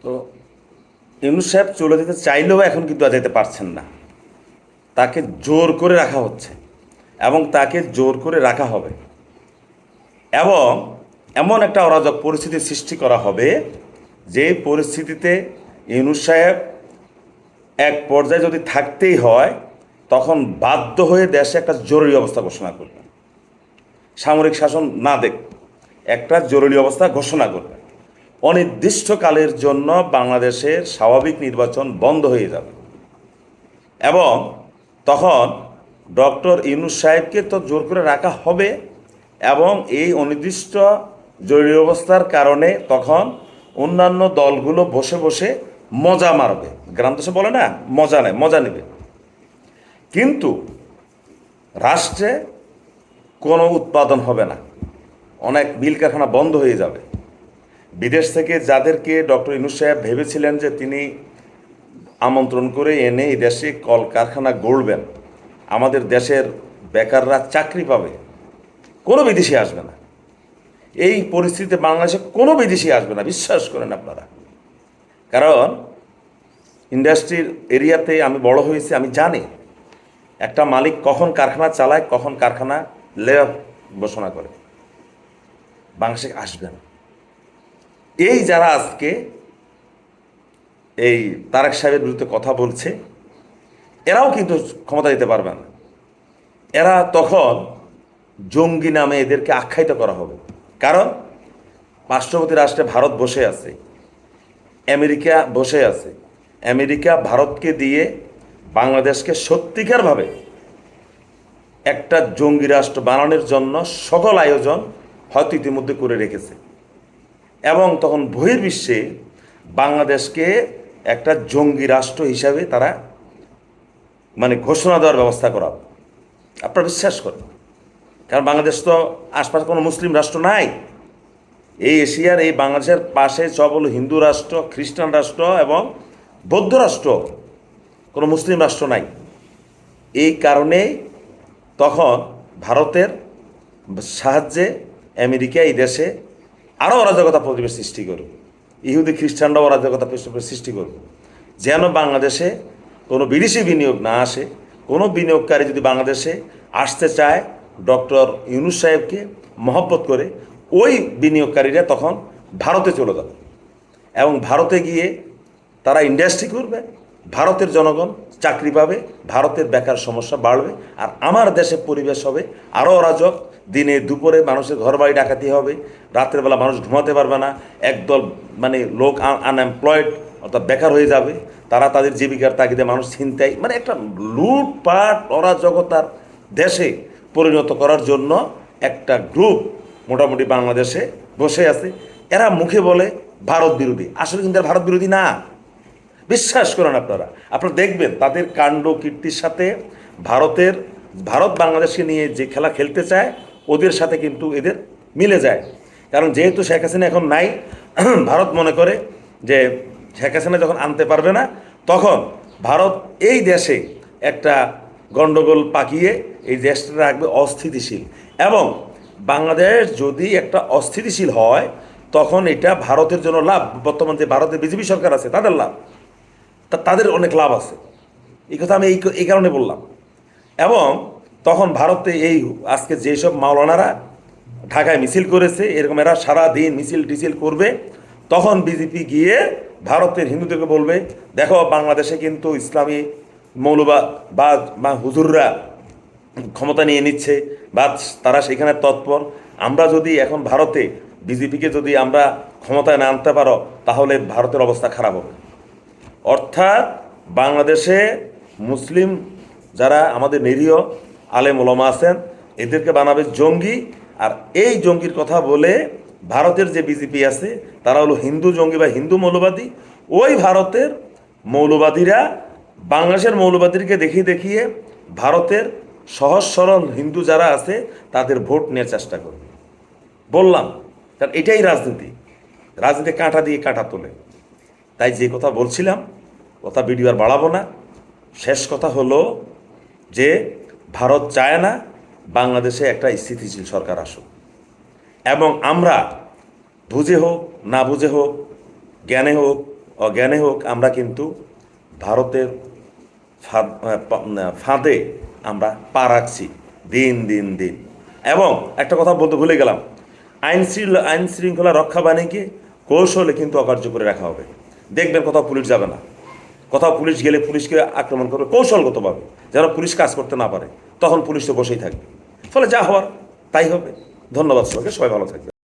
তো ইউনূস সাহেব চলে যেতে চাইলেও এখন কিন্তু আর যেতে পারছেন না। তাকে জোর করে রাখা হচ্ছে এবং তাকে জোর করে রাখা হবে, এবং এমন একটা অরাজক পরিস্থিতি সৃষ্টি করা হবে যে পরিস্থিতিতে ইউনূস সাহেব এক পর্যায়ে যদি থাকতেই হয়, তখন বাধ্য হয়ে দেশে একটা জরুরি অবস্থা ঘোষণা করবে। সামরিক শাসন না দেখ, একটা জরুরি অবস্থা ঘোষণা করবে। অনির্দিষ্টকালের জন্য বাংলাদেশের স্বাভাবিক নির্বাচন বন্ধ হয়ে যাবে, এবং তখন ডক্টর ইউনূস সাহেবকে তো জোর করে রাখা হবে, এবং এই অনির্দিষ্ট জরুরি অবস্থার কারণে তখন অন্যান্য দলগুলো বসে বসে মজা মারবে। গ্রাম দেশে বলে না, মজা নেয়, মজা নেবে। কিন্তু রাষ্ট্রে কোনো উৎপাদন হবে না, অনেক মিল কারখানা বন্ধ হয়ে যাবে। বিদেশ থেকে যাদেরকে ডক্টর ইউনূস সাহেব ভেবেছিলেন যে তিনি আমন্ত্রণ করে এনে এই দেশে কলকারখানা গড়বেন, আমাদের দেশের বেকাররা চাকরি পাবে, কোনো বিদেশি আসবে না। এই পরিস্থিতিতে বাংলাদেশে কোনো বিদেশি আসবে না, বিশ্বাস করেন আপনারা। কারণ ইন্ডাস্ট্রির এরিয়াতে আমি বড় হয়েছি, আমি জানি একটা মালিক কখন কারখানা চালায়, কখন কারখানা লে অফ ঘোষণা করে। বাংলাদেশে আসবে না। এই যারা আজকে এই তারেক সাহেবের বিরুদ্ধে কথা বলছে, এরাও কিন্তু ক্ষমতা দিতে পারবে না। এরা তখন জঙ্গি নামে এদেরকে আখ্যায়িত করা হবে। কারণ পার্শ্ববর্তী রাষ্ট্রে ভারত বসে আছে, আমেরিকা বসে আছে। আমেরিকা ভারতকে দিয়ে বাংলাদেশকে সত্যিকারভাবে একটা জঙ্গি রাষ্ট্র বানানোর জন্য সকল আয়োজন হয়তো ইতিমধ্যে করে রেখেছে, এবং তখন বহির্বিশ্বে বাংলাদেশকে একটা জঙ্গি রাষ্ট্র হিসাবে তারা ঘোষণা দেওয়ার ব্যবস্থা করা। আপনারা বিশ্বাস করেন? কারণ বাংলাদেশ তো আশপাশে কোনো মুসলিম রাষ্ট্র নাই। এই এশিয়ার এই বাংলাদেশের পাশে সব হলো হিন্দু রাষ্ট্র, খ্রিস্টান রাষ্ট্র এবং বৌদ্ধ রাষ্ট্র, কোনো মুসলিম রাষ্ট্র নাই। এই কারণে তখন ভারতের সাহায্যে আমেরিকা এই দেশে আরও অরাজকতা পরিবেশ সৃষ্টি করবে, ইহুদি খ্রিস্টানরাও অরাজকতা সৃষ্টি করবে, যেন বাংলাদেশে কোনো বিদেশি বিনিয়োগ না আসে। কোনো বিনিয়োগকারী যদি বাংলাদেশে আসতে চায় ডক্টর ইউনূস সাহেবকে মহব্বত করে, ওই বিনিয়োগকারীরা তখন ভারতে চলে যাবে, এবং ভারতে গিয়ে তারা ইন্ডাস্ট্রি করবে, ভারতের জনগণ চাকরি পাবে, ভারতের বেকার সমস্যা বাড়বে, আর আমার দেশে পরিবেশ হবে আরও অরাজক। দিনে দুপুরে মানুষের ঘর বাড়ি ডাকাতি হবে, রাতের বেলা মানুষ ঘুমাতে পারবে না, একদল লোক আনএমপ্লয়েড অর্থাৎ বেকার হয়ে যাবে, তারা তাদের জীবিকার তাগিদে মানুষ ছিনতাই, একটা লুটপাট অরাজকতার দেশে পরিণত করার জন্য একটা গ্রুপ মোটামুটি বাংলাদেশে বসে আছে। এরা মুখে বলে ভারত বিরোধী, আসলে কিন্তু ভারত বিরোধী না। বিশ্বাস করেন আপনারা, আপনারা দেখবেন তাদের কাণ্ড কীর্তির সাথে ভারত বাংলাদেশকে নিয়ে যে খেলা খেলতে চায় ওদের সাথে কিন্তু এদের মিলে যায়। কারণ যেহেতু শেখ হাসিনা এখন নাই, ভারত মনে করে যে শেখ হাসিনা যখন আনতে পারবে না, তখন ভারত এই দেশে একটা গণ্ডগোল পাকিয়ে এই দেশটা রাখবে অস্থিতিশীল, এবং বাংলাদেশ যদি একটা অস্থিতিশীল হয় তখন এটা ভারতের জন্য লাভ। বর্তমান যে ভারতের বিজেপি সরকার আছে তাদের লাভ, তাদের অনেক লাভ আছে। এই কথা আমি এই কারণে বললাম। এবং তখন ভারতে এই আজকে যেসব মাওলানারা ঢাকায় মিছিল করেছে, এরকম এরা সারা দিন মিছিল টিছিল করবে, তখন বিজেপি গিয়ে ভারতের হিন্দুদেরকে বলবে, দেখো বাংলাদেশে কিন্তু ইসলামী মৌলবাদ বা হুজুররা ক্ষমতা নিয়ে নিচ্ছে, বা তারা সেখানে তৎপর। আমরা যদি এখন ভারতে বিজেপিকে যদি আমরা ক্ষমতায় না আনতে পারো, তাহলে ভারতের অবস্থা খারাপ হবে। অর্থাৎ বাংলাদেশে মুসলিম যারা আমাদের নিরীহ আলেম ওলামা আছেন, এদেরকে বানাবে জঙ্গি। আর এই জঙ্গির কথা বলে ভারতের যে বিজেপি আছে তারা হলো হিন্দু জঙ্গি বা হিন্দু মৌলবাদী। ওই ভারতের মৌলবাদীরা বাংলাদেশের মৌলবাদীকে দেখিয়ে দেখিয়ে ভারতের সহজ সরল হিন্দু যারা আছে তাদের ভোট নেওয়ার চেষ্টা করবে। বললাম, কারণ এটাই রাজনীতি কাঁটা দিয়ে কাঁটা তোলে। তাই যে কথা বলছিলাম, কথা ভিডিও আর বাড়াবো না। শেষ কথা হলো যে ভারত চায় না বাংলাদেশে একটা স্থিতিশীল সরকার আসুক, এবং আমরা বুঝে হোক না বুঝে হোক, জ্ঞানে হোক অজ্ঞানে হোক আমরা কিন্তু ভারতের ফাঁদে আমরা পা রাখছি দিন দিন দিন। এবং একটা কথা বলতে ভুলে গেলাম, আইন শৃঙ্খলা রক্ষা বাহিনীকে কৌশলে কিন্তু অকার্য করে রাখা হবে। দেখবেন কোথাও পুলিশ যাবে না, কোথাও পুলিশ গেলে পুলিশকে আক্রমণ করবে কৌশলগতভাবে, যেন পুলিশ কাজ করতে না পারে, তখন পুলিশ তো বসেই থাকবে। ফলে যা হওয়ার তাই হবে। ধন্যবাদ সবাইকে, সবাই ভালো থাকবে।